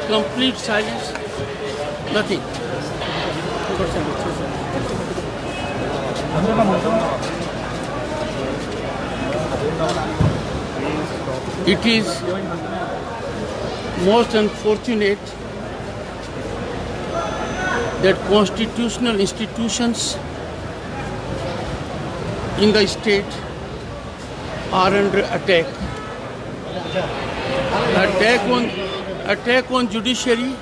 Complete silence. Nothing. It is most unfortunate that constitutional institutions in the state are under attack. Attack on judiciary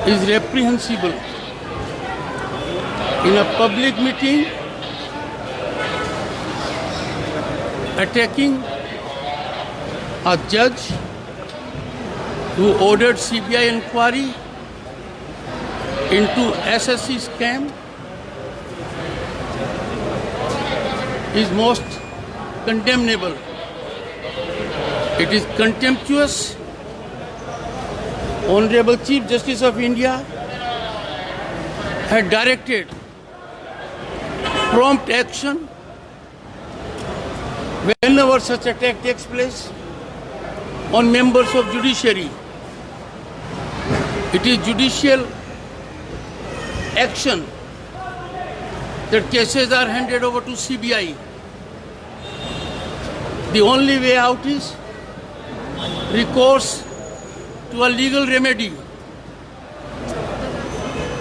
is reprehensible. In a public meeting, attacking a judge who ordered CBI inquiry into SSC scam is most condemnable. It is contemptuous. Honorable Chief Justice of India had directed prompt action whenever such attack takes place on members of judiciary. It is judicial action that cases are handed over to CBI. The only way out is recourse to a legal remedy.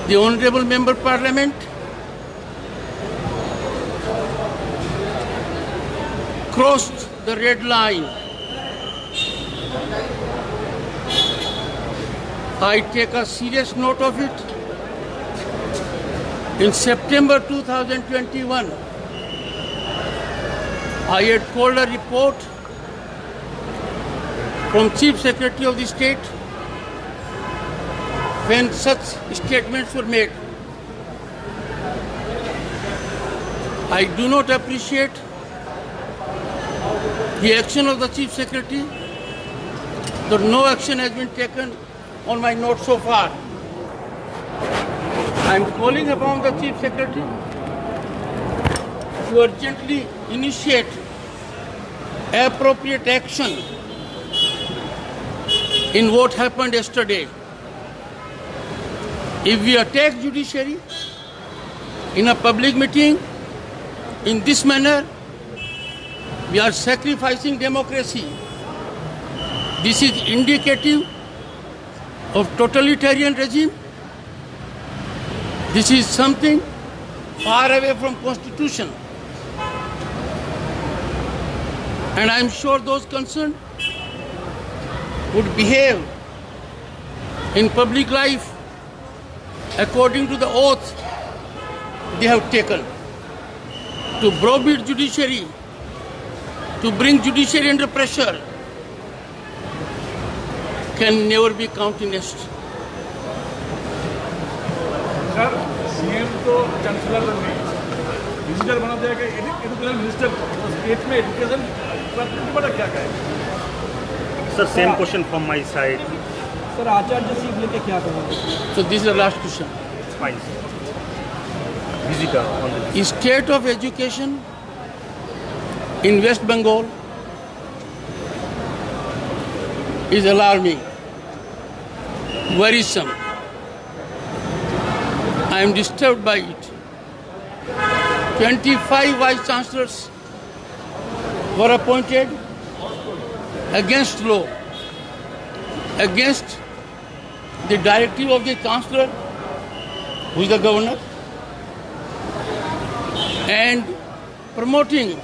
The Honorable Member Parliament crossed the red line. I take a serious note of it. In September 2021, I had called a report from Chief Secretary of the State when such statements were made. I do not appreciate the action of the Chief Secretary, though no action has been taken on my note so far. I am calling upon the Chief Secretary to urgently initiate appropriate action in what happened yesterday. If we attack judiciary in a public meeting in this manner, we are sacrificing democracy. This is indicative of totalitarian regime. This is something far away from Constitution. And I am sure those concerned would behave in public life according to the oath they have taken. To browbeat judiciary, to bring judiciary under pressure, can never be countenanced. Sir CM तो chancellor नहीं visitor बना दिया कि education minister state में education बड़ा क्या कहे sir same question from my side sir Acharya seat लेके क्या करोगे So this is the last question. Fine visitor on the State of education in West Bengal is alarming, worrisome. I am disturbed by it. 25 vice chancellors were appointed against law, against the directive of the chancellor, who is the governor, and promoting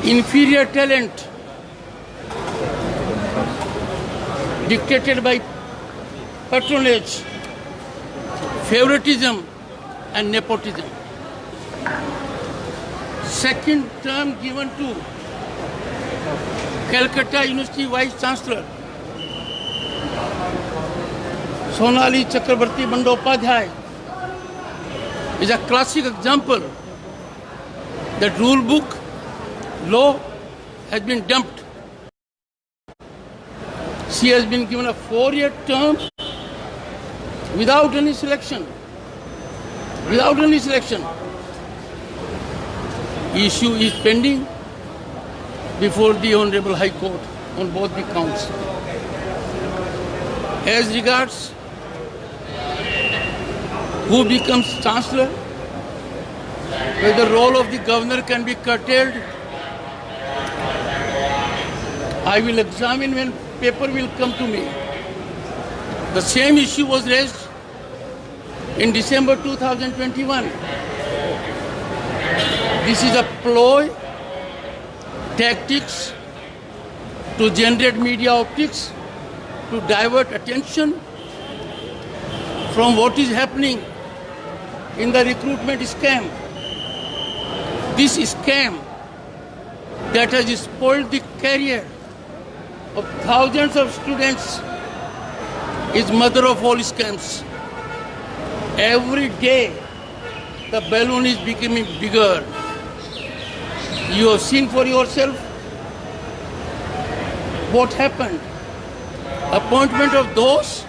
inferior talent dictated by patronage, favoritism and nepotism. Second term given to Calcutta University Vice Chancellor Sonali Chakrabarti Bandyopadhyay is a classic example that rule book law has been dumped. She has been given a 4-year term without any selection. Without any selection. Issue is pending before the Honorable High Court on both the counts. As regards who becomes chancellor, whether the role of the governor can be curtailed, I will examine when paper will come to me. The same issue was raised in December 2021. This is a ploy, tactics to generate media optics, to divert attention from what is happening in the recruitment scam. This scam that has spoiled the career of thousands of students is mother of all scams. Every day the balloon is becoming bigger. You have seen for yourself what happened. Appointment of those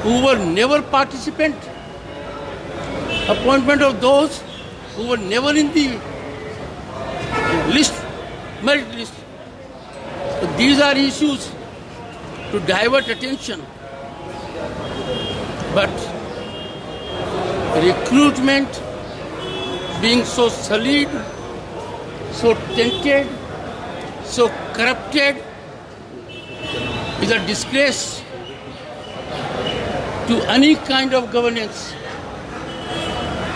who were never participant. Appointment of those who were never in the list, merit list. So these are issues to divert attention. But recruitment being so sullied, so tainted, so corrupted is a disgrace to any kind of governance.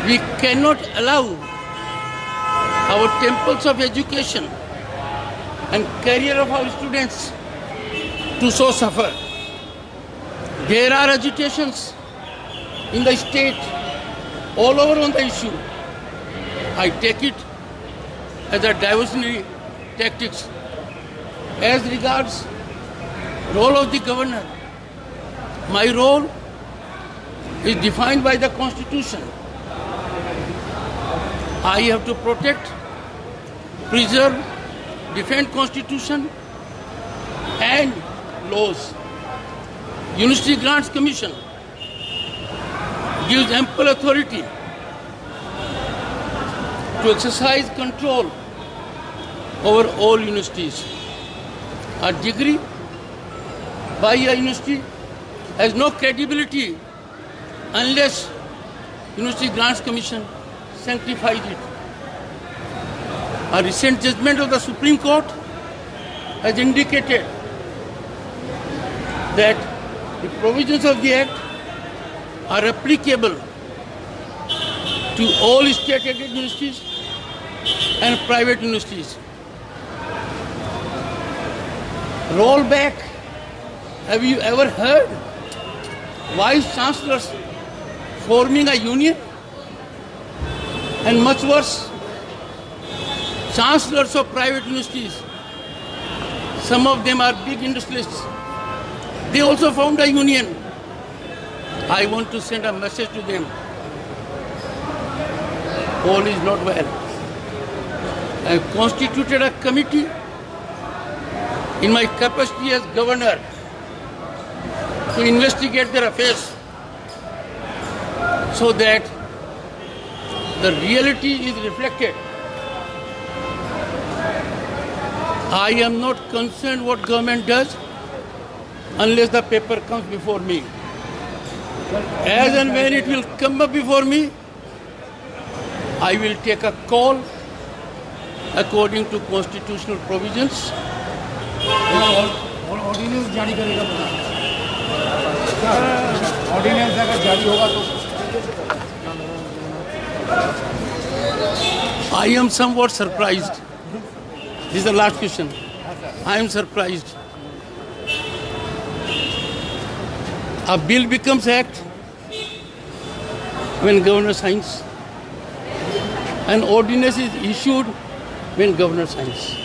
We cannot allow our temples of education and career of our students to so suffer. There are agitations in the state all over on the issue. I take it as a diversionary tactics. As regards role of the governor, my role is defined by the Constitution. I have to protect, preserve, defend Constitution and laws. University Grants Commission gives ample authority to exercise control over all universities. A degree by a university has no credibility unless University Grants Commission sanctifies it. A recent judgment of the Supreme Court has indicated that the provisions of the Act are applicable to all state-aided universities and private universities. Roll back. Have you ever heard vice chancellors forming a union? And much worse, chancellors of private universities, some of them are big industrialists, they also formed a union. I want to send a message to them. All is not well. I have constituted a committee in my capacity as governor to investigate their affairs so that the reality is reflected. I am not concerned what government does unless the paper comes before me. As and when it will come up before me, I will take a call according to constitutional provisions. Ordinance जारी करेगा ordinance अगर जारी होगा तो I am somewhat surprised. This is the last question. I am surprised. A bill becomes act when governor signs. An ordinance is issued when governor signs.